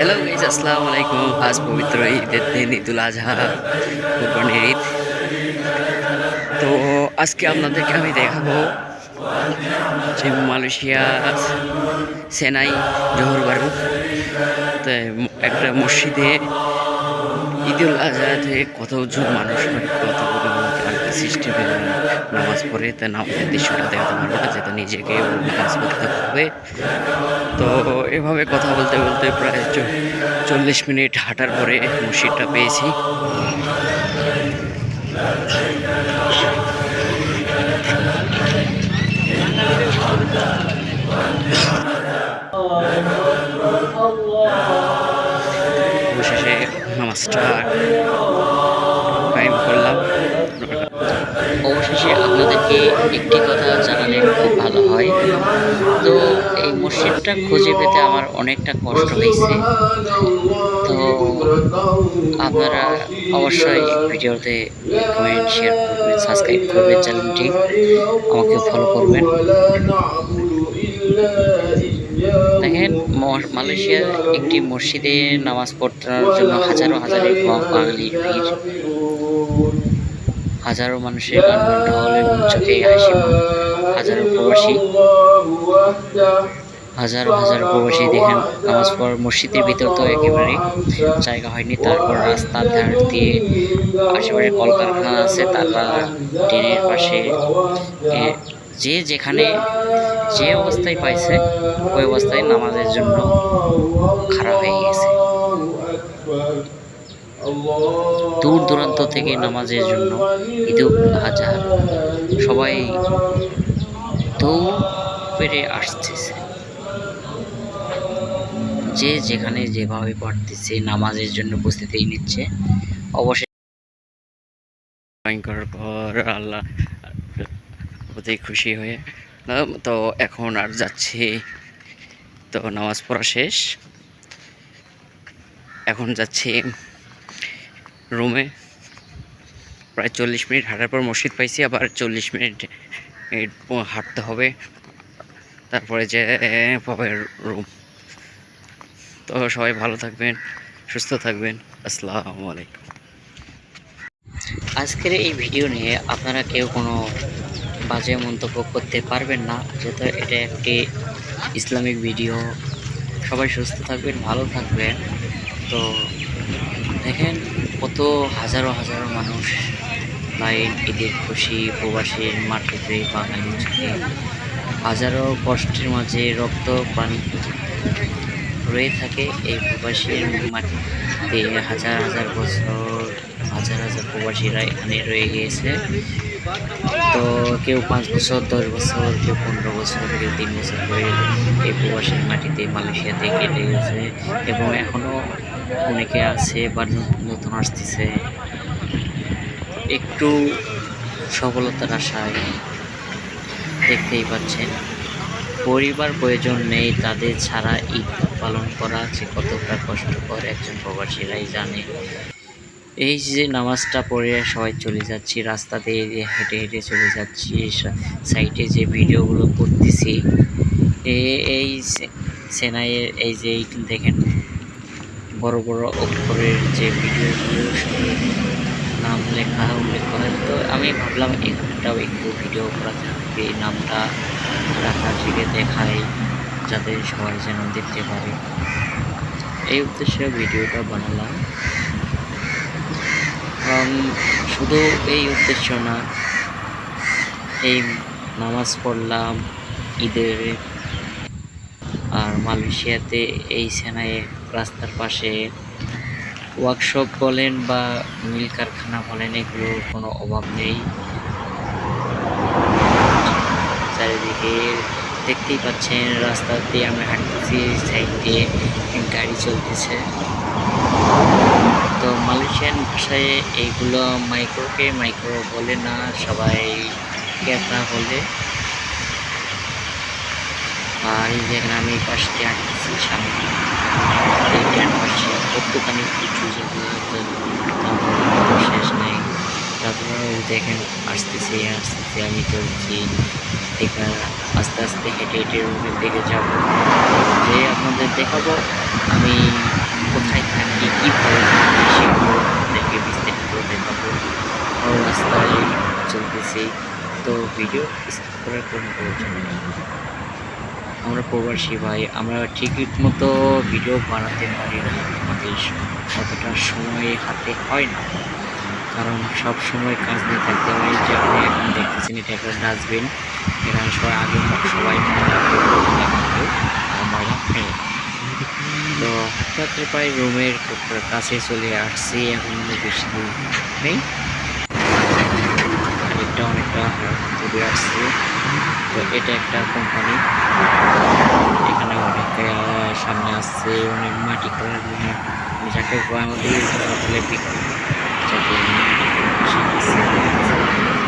Hello guys, আসসালামু আলাইকুম। আজ পবিত্র ঈদের দিন, ঈদুল আজহা, কুরবানির ঈদ। তো আজকে আপনাদেরকে আমি দেখাবো যে মালয়েশিয়া সেনাই জোহর বারু তো একটা মসজিদে ঈদুল আজহাতে কতজন মানুষ হয়, কতগুলো সিস্টেমে নামাজ পড়ে, তা নামাজের দৃশ্যটা দেখাতে পারবো না, যেহেতু নিজেকে নামাজ পড়তে হবে। তো এভাবে কথা বলতে বলতে প্রায় 40 মিনিট হাঁটার পরে মসজিদটা পেয়েছি। অবশেষে নামাজটা কায়েম করলাম। অবশেষে আপনাদেরকে একটি কথা জানালে খুব ভালো হয়। তো এই মসজিদটা খুঁজে পেতে আমার অনেকটা কষ্ট হয়েছে। তো আপনারা অবশ্যই ভিডিওতে কমেন্ট, শেয়ার করবেন, সাবস্ক্রাইব করবেন, চ্যানেলটি আমাকে ফলো করবেন। দেখেন, মালয়েশিয়ার একটি মসজিদে নামাজ পড়ার জন্য হাজারো হাজারের বাঙালির ভিড়, হাজারো মানুষের গান ঢল এবং চোখে হাসি, হাজারো প্রবাসী, হাজারো হাজার প্রবাসী। দেখেন, নামাজ পড়ার মসজিদের ভিতর তো একেবারে জায়গা হয়নি। তারপর রাস্তার ধার দিয়ে আশেপাশে কলকারখানা আছে, তারা ট্রেনের পাশে যে যেখানে যে অবস্থায় পাইছে ওই অবস্থায় নামাজের জন্য খাড়া হয়ে গেছে। দূর দূরান্ত থেকে নামাজের জন্য ঈদুল আজহা সবাই দৌড় পেরে আসতেছে, যে যেখানে যেভাবে পারতেছে নামাজের জন্য প্রস্তুতি নিচ্ছে। অবশ্যই করার পর আল্লাহ প্রতি খুশি হয়ে তো এখন আর যাচ্ছি। তো নামাজ পড়া শেষ, এখন যাচ্ছি রুমে। প্রায় 40 মিনিট হাঁটার পর মসজিদ পাইছি, আবার 40 মিনিট হাঁটতে হবে, তারপরে যে পাবে রুম। তো সবাই ভালো থাকবেন, সুস্থ থাকবেন। আসসালামু আলাইকুম। আজকের এই ভিডিও নিয়ে আপনারা কেউ কোনো বাজে মন্তব্য করতে পারবেন না, যেহেতু এটা একটি ইসলামিক ভিডিও। সবাই সুস্থ থাকবেন, ভালো থাকবেন। তো দেখেন, কত হাজারো হাজারো মানুষ লাইন, ঈদের খুশি, প্রবাসীর মাটিতে বাঙালি চোখে হাজারো কষ্টের মাঝে রক্ত পানি রয়ে থাকে এই প্রবাসীর মাটিতে। হাজার হাজার বছর হাজার হাজার প্রবাসীরা এখানে রয়ে গিয়েছে। তো কেউ 5 বছর, 10 বছর, কেউ 15 বছর, কেউ 3 বছর করে এই প্রবাসীর মাটিতে মালয়েশিয়াতে কেটে গেছে, এবং এখনও অনেকে আছে বা নতুন আসতেছে একটু সফলতার আশায়। দেখতেই পাচ্ছেন, পরিবার প্রয়োজন নেই, তাদের ছাড়া ঈদ পালন করা যে কতটা কষ্টকর একজন প্রবাসীরাই জানে। এই যে নামাজটা পড়ে সবাই চলে যাচ্ছি, রাস্তা দিয়ে হেঁটে হেঁটে চলে যাচ্ছি, সাইডে যে ভিডিওগুলো করতেছি, এই সেনাইয়ের এই যে দেখেন বড় বড় অক্ষরের যে ভিডিওগুলো সঙ্গে নাম লেখা উল্লেখ করা। তো আমি ভাবলাম এখানটাও একটু ভিডিও করা থাকবে, নামটা রাখা থেকে দেখাই, যাতে সবাই যেন দেখতে পারে। এই উদ্দেশ্যে ভিডিওটা বানালাম। শুধু এই উদ্দেশ্য না, এই নামাজ পড়লাম ঈদের, আর মালয়েশিয়াতে এই সেনায় রাস্তার পাশে ওয়ার্কশপ বলেন বা মিল কারখানা বলেন, এগুলোর কোনো অভাব নেই। চারিদিকে দেখতেই পাচ্ছেন, রাস্তা দিয়ে আমি হাঁটতেছি, সাইড দিয়ে গাড়ি চলতেছে। তো মালয়েশিয়ান ভাষায় এইগুলো মাইক্রোকে মাইক্রো বলে না, সবাই ক্যাপা বলে। আর এই যেখানে আমি পাশ দিয়ে হাঁটতেছি, সামনে এই ট্রেন পাশে একটুখানি কিছু শেষ নেই। তারপরে দেখেন আসতেছি আসতেছি, আমি চলছি। থেকে আস্তে আস্তে হেঁটে হেঁটে রুমের দিকে যাব, যে আপনাদের দেখাবো আমি কোথায় থাকি, কীভাবে থাকি, সেগুলো আপনাদেরকে বিস্তারিত দেখাবো। রাস্তায় চলতেছি, তো ভিডিও স্কিপ করার কোনো প্রয়োজন নেই। আমরা প্রবাসী ভাই, আমরা ঠিক মতো ভিডিও বানাতে পারি না, আমাদের অতটা সময় হাতে হয় না, কারণ সব সময় কাজ নিয়ে থাকতে হয়। যে আপনি এখন দেখতেছেন এটা একটা ডাস্টবিন, এখানে সবাই আগে সবাই ময়লা ফেলে। তো হাঁটতে হাঁটতে প্রায় রুমের কাছে চলে আসছি, এখন বেশি দূর নেই, এটা অনেকটা দূরে আসছি। তো এটা একটা কোম্পানি, এখানে অনেক সামনে আসছে অনেক মাটি করার জন্য, যাকে আমাদের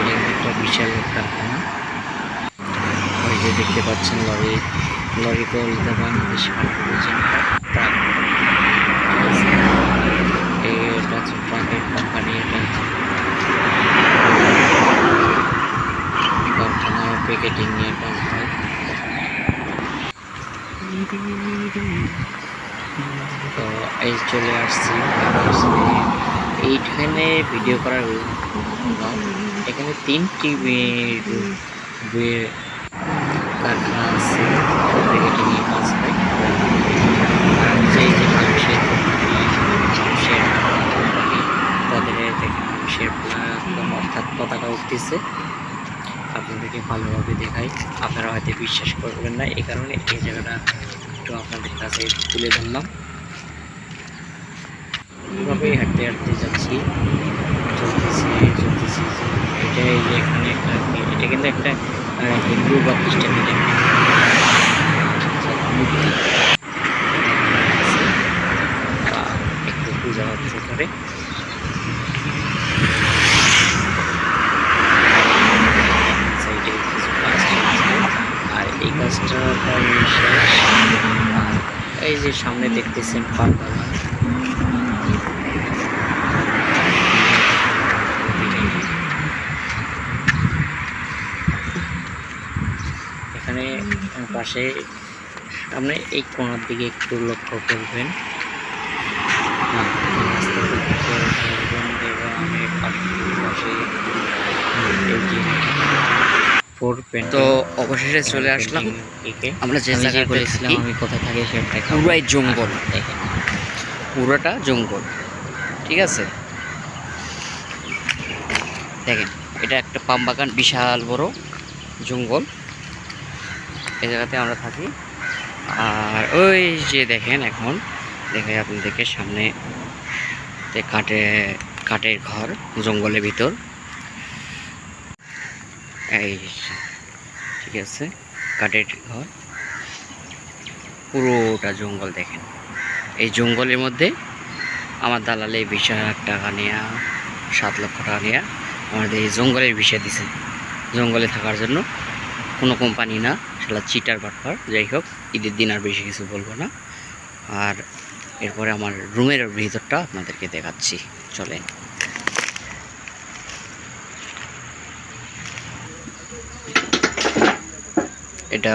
এটা একটা বিশাল কারখানা। ওই যে দেখতে পাচ্ছেন লরি কলতা বাংলাদেশ এটা হচ্ছে ট্রাকের কোম্পানি, এটা কারখানায় প্যাকেটিং নিয়ে কাজ হয়। তো এই চলে আসছি এইখানে ভিডিও করার, এখানে 3টি কারখানা আছে, প্যাকেটিংয়ে কাজ হয়। তাদের মানুষের অর্থাৎ পতাকা উঠতেছে, আপনাদেরকে ভালোভাবে দেখাই, আপনারা হয়তো বিশ্বাস করবেন না, এই কারণে এই জায়গাটা একটু আপনাদের কাছে তুলে ধরলাম। এইভাবেই হাঁটতে হাঁটতে যাচ্ছি, চলতেছি। এটা এই যে এখানে একটা, এটা কিন্তু একটা হিন্দু বা খ্রিস্টানদের একটু পূজা হচ্ছে করে। আর এই কাজটা প্রায় শেষ। এই যে সামনে দেখতেছেন পান বাগান, এখানে পাশে সামনে এই কোণার দিকে একটু লক্ষ্য করবেন। তো অবশেষে চলে আসলাম আমরা যে জায়গায় বলেছিলাম আমি কোথায় থাকি সেটা, পুরাই জঙ্গল, দেখেন পুরোটা জঙ্গল, ঠিক আছে। দেখেন এটা একটা পাম বাগান, বিশাল বড় জঙ্গল, এই জায়গাতে আমরা থাকি। আর ওই যে দেখেন, এখন দেখে আপনাদেরকে সামনে কাঠের ঘর জঙ্গলের ভিতর, এই ঠিক আছে, কাঠের ঘর, পুরোটা জঙ্গল। দেখেন এই জঙ্গলের মধ্যে আমার দালালে 20,000 টাকা নেওয়া, 7 লক্ষ টাকা নেওয়া আমাদের এই জঙ্গলের বিষয় দিছে, জঙ্গলে থাকার জন্য। কোনো কোম্পানি না, শালা চিটার বাটপার। যাই হোক, ঈদের দিন আর বেশি কিছু বলবো না। আর এরপরে আমার রুমের ভিতরটা আপনাদেরকে দেখাচ্ছি, চলেন। এটা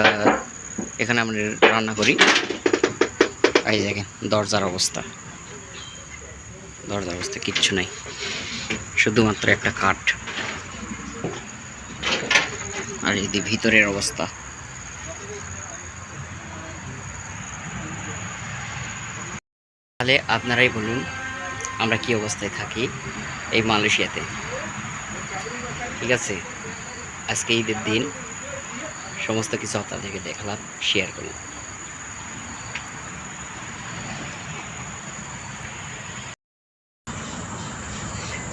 এখানে আমরা রান্না করি। এই দেখেন দরজার অবস্থা কিচ্ছু নাই, শুধুমাত্র একটা কাঠ। আর এই ভিতরের অবস্থা, তাহলে আপনারাই বলুন আমরা কি অবস্থায় থাকি এই মালয়েশিয়াতে, ঠিক আছে। আজকে ঈদের দিন সমস্ত কিছু আপনাদেরকে দেখালাম, শেয়ার করলাম।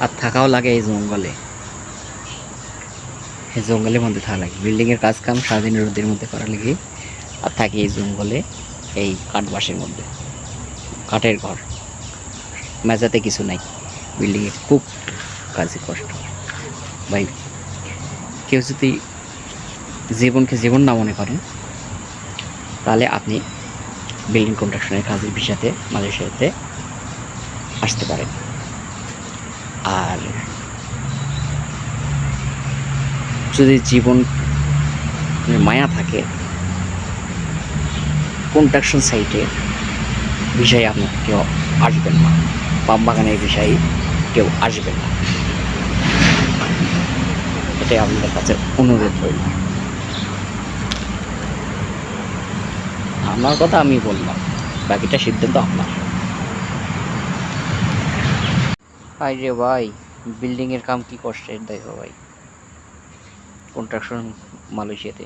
আর থাকাও লাগে এই জঙ্গলে, এই জঙ্গলের মধ্যে থাকা লাগে। বিল্ডিংয়ের কাজ কাম সারাদিন রোদের মধ্যে করা লাগে, আর থাকি এই জঙ্গলে, এই কাঠবাসের মধ্যে, কাঠের ঘর, মেজাতে কিছু নাই। বিল্ডিংয়ে খুব কাজে কষ্ট ভাই। কেউ যদি জীবনকে জীবন না মনে করেন, তাহলে আপনি বিল্ডিং কনস্ট্রাকশনের কাজের বিষয়তে মালয়েশিয়াতে আসতে পারেন। আর যদি জীবন মায়া থাকে, কনস্ট্রাকশন সাইটে বিষয়ে আপনার কেউ আসবেন না, পাম বাগানের বিষয়ে কেউ আসবেন না, এটাই আপনাদের কাছে অনুরোধ রইল। আমার কথা আমি বললাম, বাকিটা সিদ্ধান্ত আপনার। ভাই রে ভাই, বিল্ডিংয়ের কাম কি কষ্টের দেখো ভাই, কনস্ট্রাকশন মালয়েশিয়াতে।